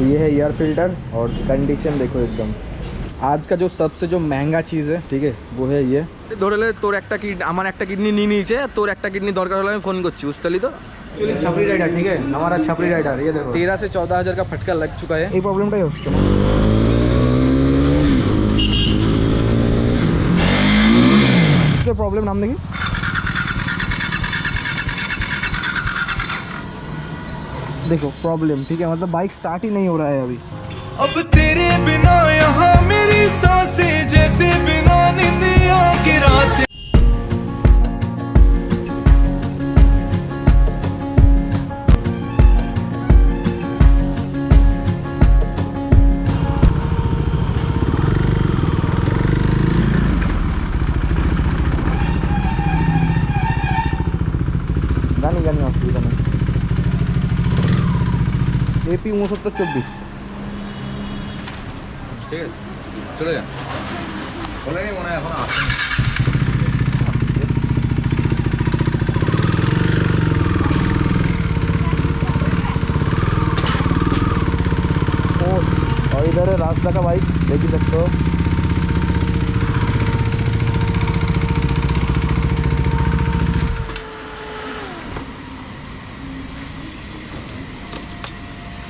तो ये है एयर फिल्टर और कंडीशन देखो एकदम। आज का जो सबसे जो महंगा चीज़ है, ठीक है, वो है ये। धरे तोर एक किडनी नहीं नीचे, तोर एक किडनी दरकार हलो फोन कर बुझते तो एक्चुअली छपरी राइडर, ठीक है, हमारा छपरी राइडर। ये देखो 13 से 14 हज़ार का फटका लग चुका है। ये प्रॉब्लमटाई होच्छे प्रॉब्लम नाम देखिए। देखो प्रॉब्लम, ठीक है, मतलब बाइक स्टार्ट ही नहीं हो रहा है अभी। अब तेरे बिना यहाँ मेरी सांसें जैसे बिना निंदिया की रात। गानी असुविधा नहीं। AP 6924, ঠিক আছে চলে যান। বলেনি মনে হয় এখন আসেনি। और इधर है रास्ता का बाइक, देख ही सकते हो।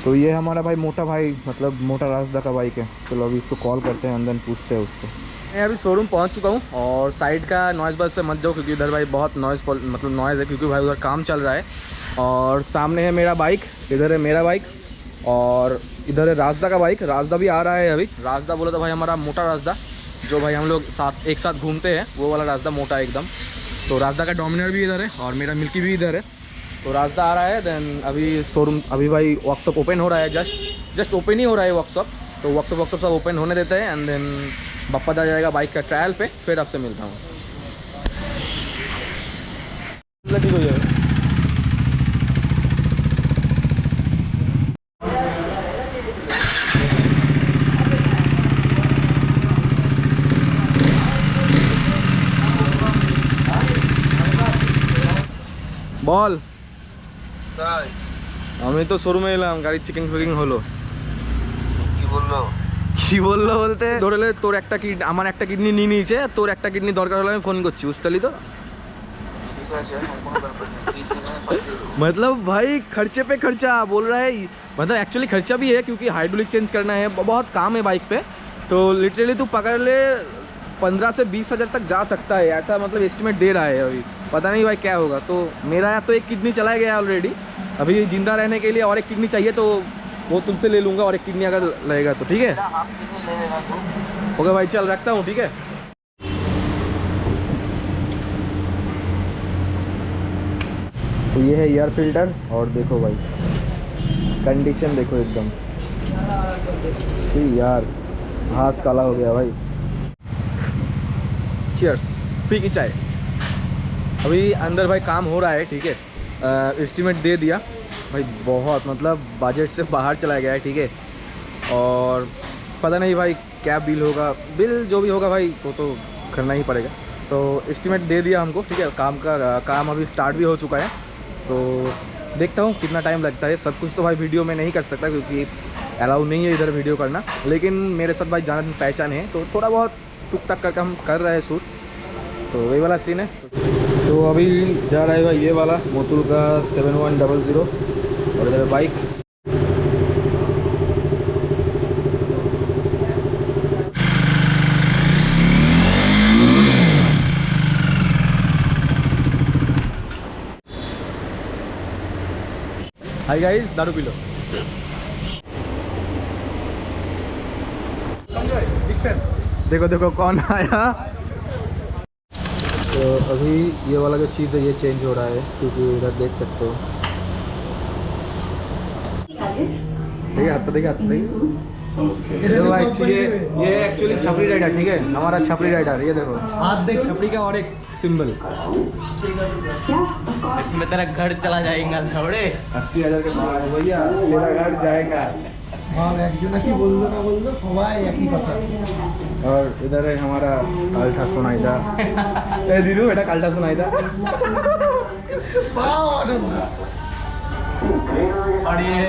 तो ये हमारा भाई मोटा भाई, मतलब मोटा रास्ता का बाइक है। चलो अभी इसको कॉल करते हैं, अंदर पूछते हैं उसको। मैं अभी शोरूम पहुंच चुका हूं और साइड का नॉइज़ बस पे मत जाओ क्योंकि इधर भाई बहुत मतलब नॉइज़ है, क्योंकि भाई उधर काम चल रहा है। और सामने है मेरा बाइक, इधर है मेरा बाइक और इधर है रास्ता का बाइक। रास्ता भी आ रहा है अभी। रास्ता बोला तो भाई हमारा मोटा रास्ता, जो भाई हम लोग एक साथ घूमते हैं, वो वाला रास्ता मोटा है एकदम। तो रास्ता का डोमिनर भी इधर है और मेरा मिल्की भी इधर है। तो रास्ता आ रहा है। देन अभी शोरूम, अभी भाई वर्कशॉप ओपन हो रहा है, जस्ट ओपन ही हो रहा है वर्कशॉप। तो वर्कशॉप सब ओपन होने देते हैं एंड देन बप्पा आ जाएगा बाइक का ट्रायल पे, फिर आपसे मिलता हूँ। ठीक हो जाएगा। বল, আমি তো শোরুমে এলাম, গাড়ির চেকিং ফেকিং হলো। কি বললো বলতে ধরে তোর একটা কিডনি, আমার একটা কিডনি নিয়ে নিয়েছে, তোর একটা কিডনি দরকার হলে আমি ফোন করছি, বুঝতে পারলি तो। मतलब भाई खर्चे पे खर्चा बोल रहा है। मतलब एक्चुअली खर्चा भी है क्योंकि हाइड्रोलिक चेंज करना है, बहुत काम है बाइक पे। तो लिटरली तू पकड़ ले 15 से 20 हज़ार तक जा सकता है, ऐसा मतलब एस्टिमेट दे रहा है। अभी पता नहीं भाई क्या होगा। तो मेरा तो एक किडनी चला गया ऑलरेडी, अभी जिंदा रहने के लिए और एक किडनी चाहिए, तो वो तुमसे ले लूँगा और एक किडनी अगर लगेगा तो, ठीक है। ओके भाई चल रखता हूँ, ठीक है। तो ये है एयर फिल्टर और देखो भाई कंडीशन देखो एकदम। यार हाथ काला हो गया भाई। चीयर्स, पी की चाय। अभी अंदर भाई काम हो रहा है, ठीक है। एस्टिमेट दे दिया भाई, बहुत मतलब बजट से बाहर चला गया है, ठीक है। और पता नहीं भाई क्या बिल होगा, बिल जो भी होगा भाई वो तो करना ही पड़ेगा। तो एस्टिमेट दे दिया हमको, ठीक है। काम अभी स्टार्ट भी हो चुका है। तो देखता हूँ कितना टाइम लगता है। सब कुछ तो भाई वीडियो में नहीं कर सकता क्योंकि अलाउ नहीं है इधर वीडियो करना, लेकिन मेरे साथ भाई जान पहचान है तो थोड़ा बहुत टुक टक करके हम कर रहे हैं शूट। तो वही वाला सीन है। तो अभी जा रहा है भाई ये वाला मोटुल का 7100 और इधर बाइक। हाय गाइस, दारू पी लो। देखो देखो कौन आया। तो अभी ये वाला जो चीज़ है ये चेंज हो रहा है क्योंकि इधर देख सकते हो, ठीक है। हाथ देखिए, हाथ देखिए भाई। ये एक्चुअली छपरी राइडर, ठीक है, हमारा छपरी राइडर। ये देखो हाथ देख, छपरी का और एक सिंबल। इसमें तेरा घर चला जाएगा थोड़े। 80,000 के सामान है भैया, तेरा घर जाएगा। और इधर है हमारा काल्ठा सुनाईदा। ए दीदू बेटा काल्ठा सुनाईदा। और ये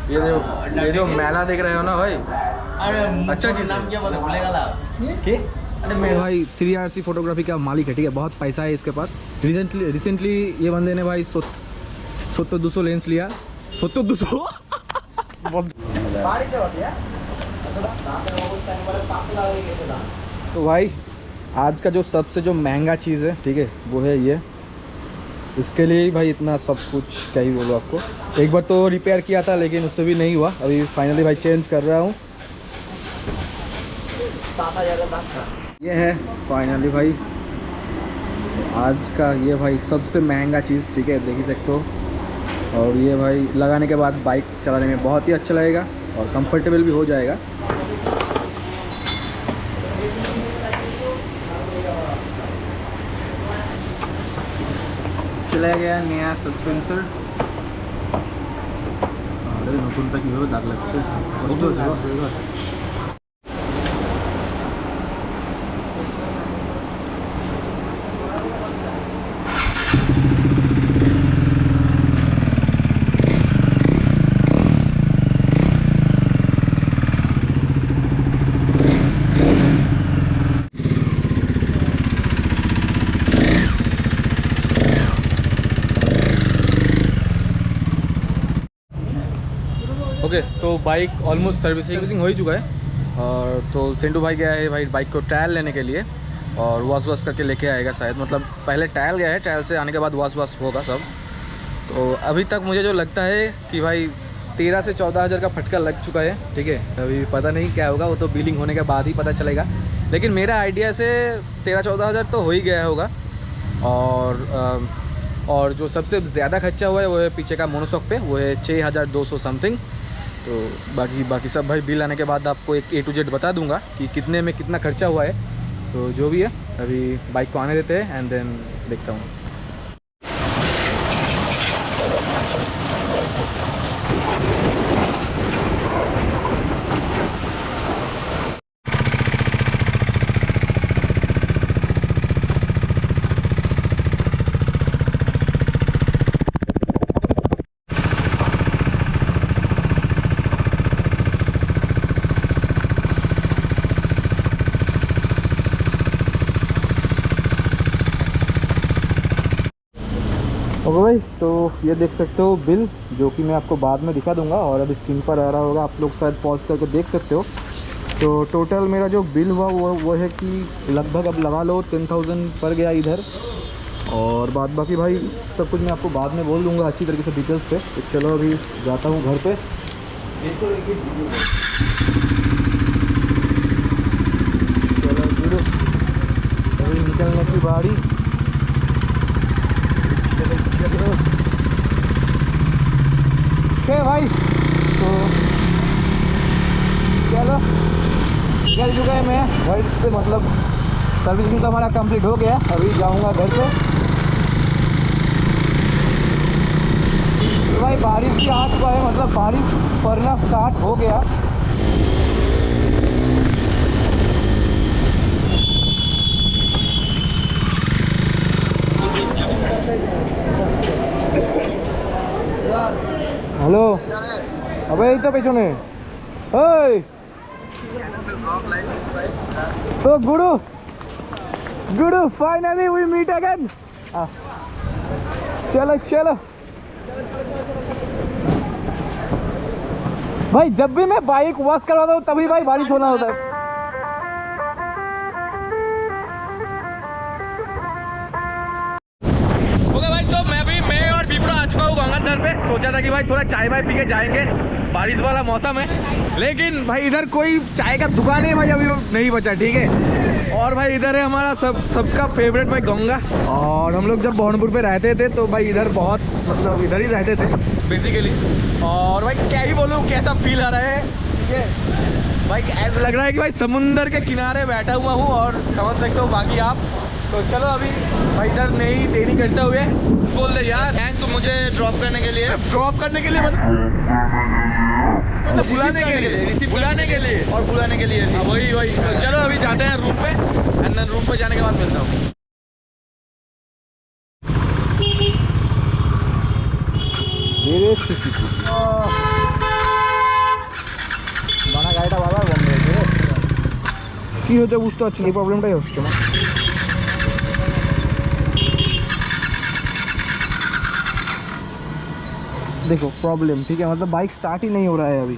ये जो मेला देख रहे हो ना भाई, अरे अच्छा चीज़ है। नाम क्या बोले भूलेगा ला कि अरे मेरे भाई 3RC फोटोग्राफी का मालिक है, ठीक है, बहुत पैसा है इसके पास। रिसेंटली ये बंदे ने भाई 200 लेंस लिया, 200 तो भाई आज का जो सबसे जो महंगा चीज़ है, ठीक है, वो है ये। इसके लिए ही भाई इतना सब कुछ क्या ही बोलो आपको। एक बार तो रिपेयर किया था लेकिन उससे भी नहीं हुआ, अभी फाइनली भाई चेंज कर रहा हूँ। ये है फाइनली भाई आज का ये भाई सबसे महंगा चीज़, ठीक है, देख ही सकते हो। और ये भाई लगाने के बाद बाइक चलाने में बहुत ही अच्छा लगेगा और कंफर्टेबल भी हो जाएगा। चला गया नया सस्पेंसर, नतून तक दाग लगता। ओके तो बाइक ऑलमोस्ट सर्विसिंग हो ही चुका है। और तो सेंटू भाई गया है भाई बाइक को ट्रायल लेने के लिए और वॉश करके लेके आएगा शायद, मतलब पहले ट्रायल गया है, ट्रायल से आने के बाद वॉश होगा सब। तो अभी तक मुझे जो लगता है कि भाई 13 से 14 हज़ार का फटका लग चुका है, ठीक है। अभी पता नहीं क्या होगा, वो तो बिलिंग होने के बाद ही पता चलेगा, लेकिन मेरा आइडिया से 13-14 हज़ार तो हो ही गया होगा। और जो सबसे ज़्यादा खर्चा हुआ है वो है पीछे का मोनोशॉक पे, वो है 6200 समथिंग। तो बाकी सब भाई बिल आने के बाद आपको एक A to Z बता दूंगा कि कितने में कितना खर्चा हुआ है। तो जो भी है अभी बाइक को आने देते हैं एंड देन देखता हूँ। ओके भाई, तो ये देख सकते हो बिल, जो कि मैं आपको बाद में दिखा दूंगा और अभी स्क्रीन पर आ रहा होगा, आप लोग शायद पॉज करके देख सकते हो। तो टोटल मेरा जो बिल हुआ वो है कि लगभग अब लगा लो 10,000 पर गया इधर। और बाद बाकी भाई सब कुछ मैं आपको बाद में बोल दूंगा अच्छी तरीके से डिटेल्स पे। तो चलो अभी जाता हूँ घर पे। चलो अभी निकलने की बारी। भाई तो चलो निकल चुका है मैं घर से, मतलब सर्विसिंग तो हमारा कंप्लीट हो गया। अभी जाऊंगा घर पे। तो भाई बारिश भी आ चुका है, मतलब बारिश पड़ना स्टार्ट हो गया। हेलो, अबे এই তো পেছনে ওই তো गुरु फाइनली वी मीट अगेन। चलो भाई, जब भी मैं बाइक वॉश करवाता हूँ तभी भाई बारिश होना होता है। सोचा था कि भाई थोड़ा चाय वाय पी के जाएंगे, बारिश वाला मौसम है, लेकिन भाई इधर कोई चाय का दुकान है भाई अभी नहीं बचा, ठीक है। और भाई इधर है हमारा सबका फेवरेट भाई गंगा। और हम लोग जब भवनपुर पे रहते थे तो भाई इधर बहुत, मतलब इधर ही रहते थे बेसिकली। और भाई क्या ही बोलूँ, कैसा फील आ रहा है, ठीक है भाई, ऐसा लग रहा है कि भाई समुंदर के किनारे बैठा हुआ हूँ। और समझ सकते हो बाकी आप। तो चलो अभी भाई इधर नहीं देरी करते हुए बोल दे यार थैंक्स तो मुझे ड्रॉप करने के लिए मतलब बुलाने के लिए और बुलाने के लिए वही। तो चलो अभी जाते हैं रूम पे एंड देन रूम पे जाने के बाद मिलता हूँ। কী হতে বুঝতে পারছি না, এই প্রবলেমটাই হচ্ছে না। देखो प्रॉब्लम ठीक है, मतलब बाइक स्टार्ट ही नहीं हो रहा है अभी।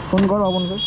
फोन करो अपन को।